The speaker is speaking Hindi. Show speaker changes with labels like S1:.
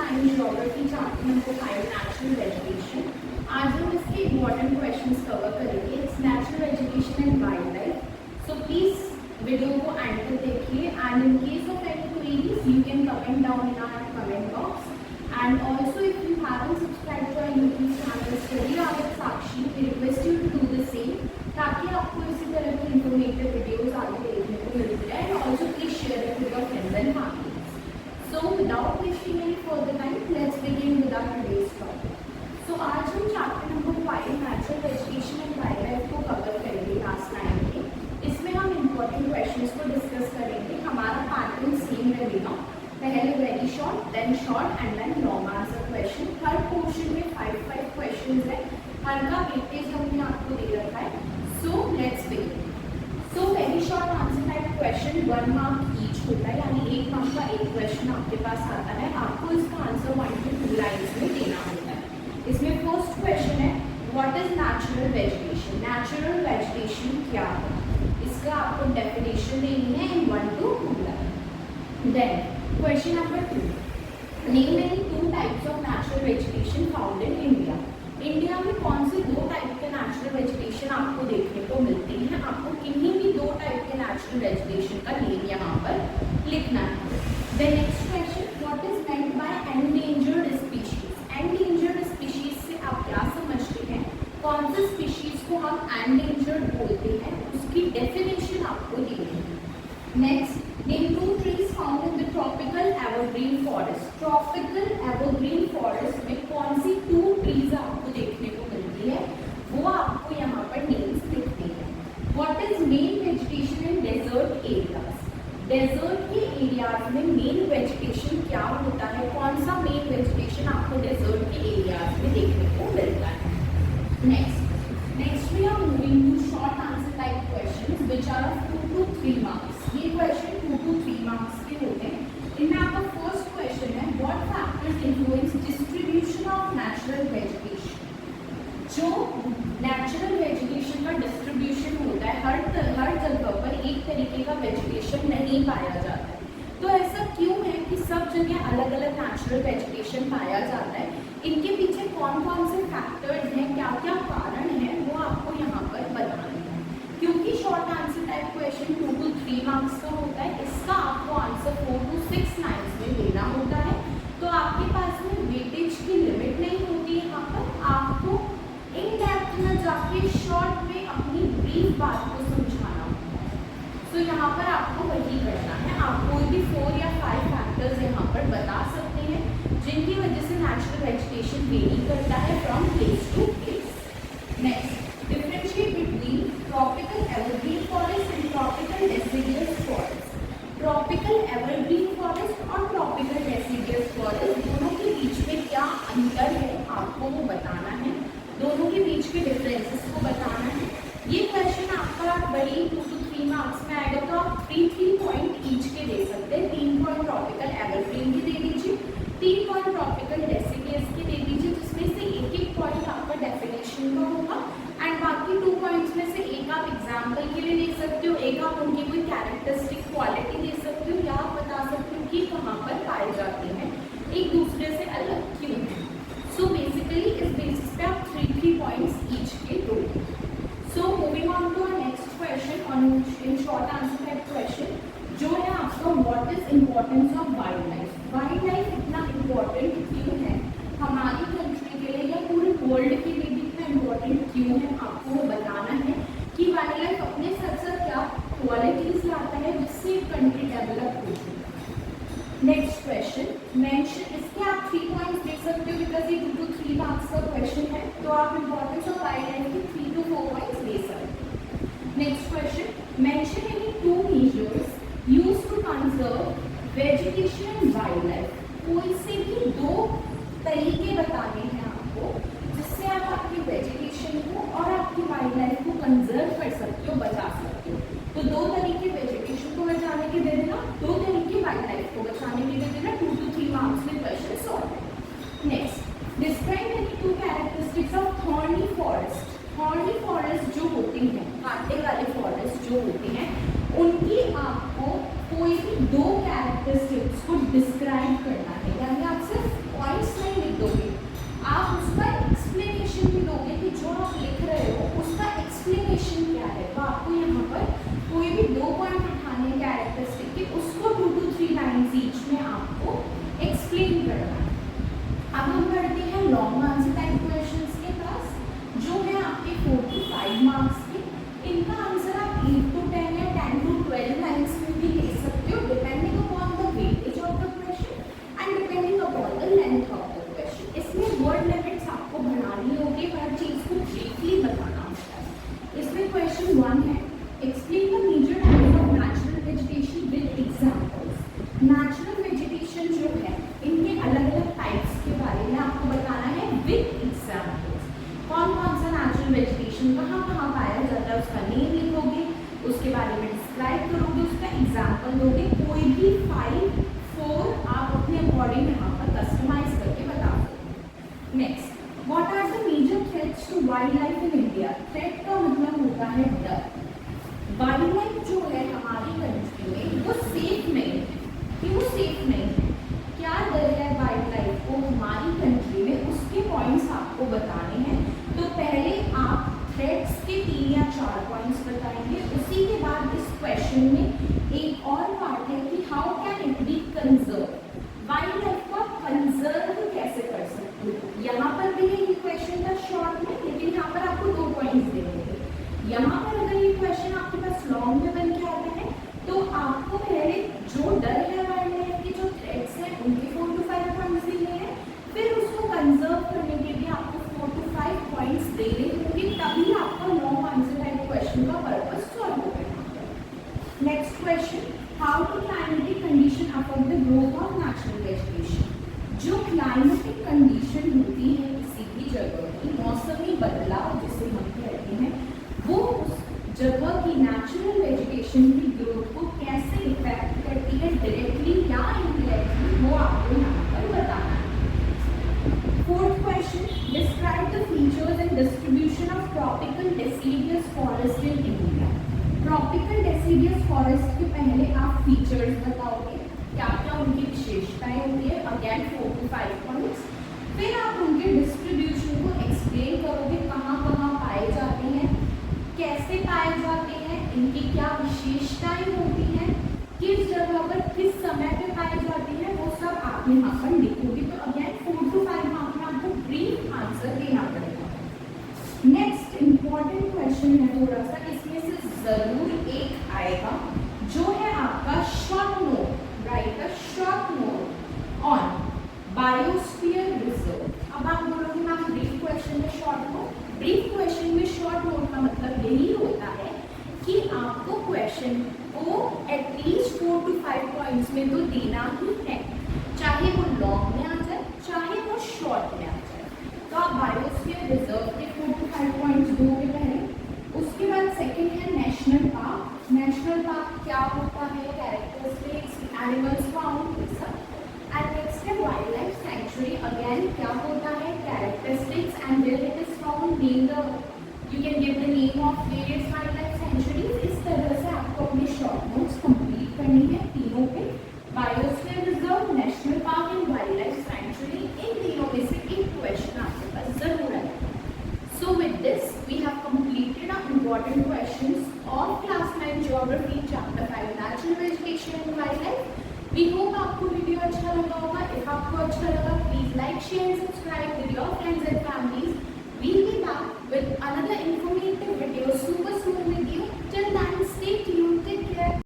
S1: Science geography chapter number 5 natural vegetation. आज हम इसके इम्पोर्टेंट क्वेश्चंस कवर करेंगे। It's natural vegetation and wildlife. So please video को एंड तक देखिए and in case of any queries you can comment down in our comment box and also if you haven't subscribe to our YouTube channel study hour Sakshi, we request you to do the same ताकि आपको इसी तरह की इंफॉर्मेटिव वीडियोस आगे देखने को मिलती है। And also please share it with your friends and family. So without wasting any further time, let's begin with our today's topic. So आज हम chapter number 5 natural vegetation and wild life को कवर करेंगे लास्ट टाइम में। इसमें हम इम्पोर्टेंट क्वेश्चंस को डिस्कस करेंगे। हमारा पैटर्न सेम रहेगा, पहले very short, then short and then long answer question. हर पोर्शन में 5 क्वेश्चंस है, हर का वेटेज हमने आपको दे रखा है। So let's begin. So very short answer type question 1 mark each होता है, यानी 1 मार्क का एक क्वेश्चन आपके पास आता है। आपको इसका आंसर 1 to 2 लाइन्स में देना होता है। इसमें फर्स्ट क्वेश्चन है what is natural vegetation. Natural vegetation क्या है, इसका आपको डेफिनेशन देनी है in 1 to 2 line. Then question number 2, name any 2 types of natural vegetation found in India. India में कौन से 2 टाइप के नेचुरल वेजिटेशन आपको देखने को मिलती है। आपको किन्हीं भी 2 टाइप के नेचुरल वेजिटेशन का नेम यहाँ पर लिखना है। The next question, what is meant by endangered species. Endangered species से आप क्या समझते हैं, कौन से स्पीशीज को हम एंडेंजर्ड बोलते हैं, उसकी डेफिनेशन आपको देनी है। Next, name 2 trees found in the tropical evergreen forest. Tropical evergreen forest में कौन सी 2 ट्रीज आपको देखने को मिलती है, वो आपको यहाँ पर नेम्स लिखते हैं। What is main vegetation in desert areas. Desert के एरियाज में मेन वेजिटेशन क्या होता है, कौन सा मेन वेजिटेशन आपको डेजर्ट के एरियाज में देखने को मिलता है। Next we are moving to short answer type questions which are 2 to 3 marks. ये क्वेश्चन 2 to 3 मार्क्स के होते हैं। इनमें आपका फर्स्ट क्वेश्चन है what factors influence distribution of natural vegetation. जो नेचुरल वेजिटेशन का डिस्ट्रीब्यूशन होता है, हर जगह पर एक तरीके का वेजिटेशन नहीं पाया जाता है। तो ऐसा क्यों है कि सब जगह अलग अलग नेचुरल वेजिटेशन पाया जाता है, इनके पीछे कौन कौन से फैक्टर्स हैं, क्या क्या कारण है, वो आपको यहाँ पर बताना है। क्योंकि short answer type question 2 to 3 marks का होता है, इसका आपको आंसर 4 to 6 लाइन्स में देना होता है। तो आपके पास में वेटेज की लिमिट नहीं होती। यहाँ पर आपको इन डेप्थ में जाके शॉर्ट में अपनी ब्रीफ बात को समझाना होता है। तो यहाँ पर आपको वही करना है। आप कोई भी 4 या 5 फैक्टर्स यहाँ पर बता सकते हैं जिनकी वजह से नेचुरल वेजिटेशन वेरी करता है from place to place. Next, differentiate between tropical evergreen forest and tropical deciduous forest. Tropical evergreen forest और ट्रॉपिकल डेसिडियस फॉरेस्ट दोनों के बीच में क्या अंतर है आपको वो बताना है, दोनों के बीच के डिफरेंसेस को बताना है। ये क्वेश्चन आपका बड़ी 2 to 3 मार्क्स में आएगा, तो आप 3 पॉइंट ईच के दे सकते हैं। 3 पॉइंट ट्रॉपिकल एवरग्रीन के दे दीजिए, 3 पॉइंट ट्रॉपिकल डेसिडियस के दे दीजिए, जिसमें से एक पॉइंट आपका डेफिनेशन का होगा एंड बाकी 2 पॉइंट्स में से एक आप एग्जाम्पल के लिए दे सकते हो, एक आप उनकी कोई कैरेक्टरिस्टिक क्वालिटी दे सकते हो, या आप बता सकते हो कि कहाँ पर पाए जाते हैं, एक दूसरे से अलग क्यों है। सो बेसिकली इस बेसिस पे आप 3 पॉइंट्स ईच के दोगे। So moving on to next question on in short answer type question, जो है आपका what is importance of wildlife. Wildlife इतना इम्पोर्टेंट क्यों है हमारी कंट्री के लिए या पूरे वर्ल्ड के लिए भी इतना इम्पोर्टेंट क्यों है, आपको वो बताना है कि वाइल्ड लाइफ अपने साथ साथ क्या क्वालिटीज लाता है जिससे कंट्री डेवलप होती है। नेक्स्ट क्वेश्चन मेंशन, इसके आप 3 पॉइंट्स देख सकते हो बिकॉज ये 2 to 3 मार्क्स का क्वेश्चन है, तो आप इम्पोर्टेंस ऑफ वाइल्ड लाइफ के 3 to 4 पॉइंट्स दे सकते हैं। Next question, mention any 2 measures used to conserve vegetation and wildlife. कोई से भी 2 तरीके बताने हैं आपको जिससे आप आपकी वेजिटेशन को और आपकी वाइल्ड लाइफ को कंजर्व कर सकते हो, बचा सकते हो। तो 2 तरीके वेजिटेशन को बचाने के दे देना, 2 तरीके वाइल्ड लाइफ को बचाने के दे देना। 2 to 3 मार्क्स में क्वेश्चन सॉल्व है। Next, describe any 2 characteristics of thorny forest. Thorny forest जो होती हैं, कांटे वाले फॉरेस्ट जो होते हैं, उनकी आपको कोई भी 2 कैरेक्टरिस्टिक्स को डिस्क्राइब करना है, यानी आप सिर्फ दोगे, कोई भी 5, 4 आप अपने अकॉर्डिंग यहाँ पर कस्टमाइज करके बता दो। Next, what are the major threats to wildlife in India? Threat का मतलब होता है डर। वाइल्ड लाइफ जो है हमारी कंट्री में वो सेफ नहीं है। क्यों सेफ नहीं है? क्या डर है वाइल्ड लाइफ को हमारी कंट्री में, उसके पॉइंट्स आपको बताने हैं। तो पहले आप थ्रेट्स के 3 या 4 पॉइंट्स बताएंगे। उसी के बाद इस क्वेश्चन में एक और पार्ट है कि how can it be conserve, wild life को आप कंजर्व कैसे कर सकते हो। यहाँ पर भी ये क्वेश्चन था शॉर्ट में, लेकिन यहाँ पर आपको 2 पॉइंट्स देने थे। यहाँ पर अगर ये क्वेश्चन आपके पास लॉन्ग में बन के आता है तो आपको पहले जो डर है वाइल्ड लाइफ की, जो थ्रेट्स हैं, उनके 4 to 5 पॉइंट्स देने हैं। फिर उसको कंजर्व करने के लिए आपको 4 to 5 पॉइंट्स देने होंगे, तभी आपका लॉन्ग आंसर टाइप क्वेश्चन का पर्पस सॉल्व होगा। Next question, how to climatic condition affect the growth of natural vegetation? जो क्लाइमेटिक कंडीशन होती है किसी भी जगह की, मौसमी बदलाव जिसे हम कहते हैं, वो उस जगह की नेचुरल वेजिटेशन की ग्रोथ को कैसे इफेक्ट करती है, डायरेक्टली या इनडायरेक्टली, वो आपको यहाँ पर बताना है। Fourth question, describe the features and distribution of tropical deciduous forest in India. Tropical deciduous forest के पहले आप फीचर्स बताओगे, क्या क्या उनकी विशेषताएं होती है, अगेन 4 to 5 पॉइंट्स। फिर आप उनके डिस्ट्रीब्यूशन को एक्सप्लेन करोगे, कहाँ कहाँ पाए जाते हैं, कैसे पाए जाते हैं, इनकी क्या विशेषताएं होती हैं, किस जगह पर किस समय पे पाए जाते हैं, वो सब आप यहाँ पर लिखोगे। तो अगेन 4 to 5 मार्क्स में आपको ब्रीफ आंसर देना पड़ेगा। नेक्स्ट इंपॉर्टेंट क्वेश्चन है थोड़ा सा, इसमें से जरूर एक आएगा जो है आपका short note, right a short note on biosphere reserve. अब आप बोलोगे मैम ब्रीफ क्वेश्चन में शॉर्ट नोट, ब्रीफ क्वेश्चन में शॉर्ट नोट का मतलब यही होता है कि आपको क्वेश्चन को एटलीस्ट 4 to 5 पॉइंट्स में तो देना ही है, चाहे वो लॉन्ग में आ जाए, चाहे वो शॉर्ट में आ जाए। तो आप बायोस्फीयर रिजर्व के 4 to 5 पॉइंट्स दोगे पहले। उसके बाद सेकंड है नेशनल पार्क। नेशनल पार्क क्या होता है, characteristics, animals found, and next है वाइल्ड लाइफ सेंचुरी। अगेन क्या होता है, characteristics and where it is found, name the, you can give the name of various wildlife sanctuaries. इस तरह से आपको अपनी शॉर्ट नोट्स कंप्लीट करनी है तीनों पे, biosphere reserve, national park and wildlife sanctuary. इन तीनों में से एक क्वेश्चन आपके पास जरूर है। So with this, we have completed our important questions of class 9 geography, chapter 5 natural vegetation and wildlife. We hope आपको वीडियो अच्छा लगा होगा। If आपको अच्छा लगा, please like, share, and subscribe with your friends and families. We'll be back with another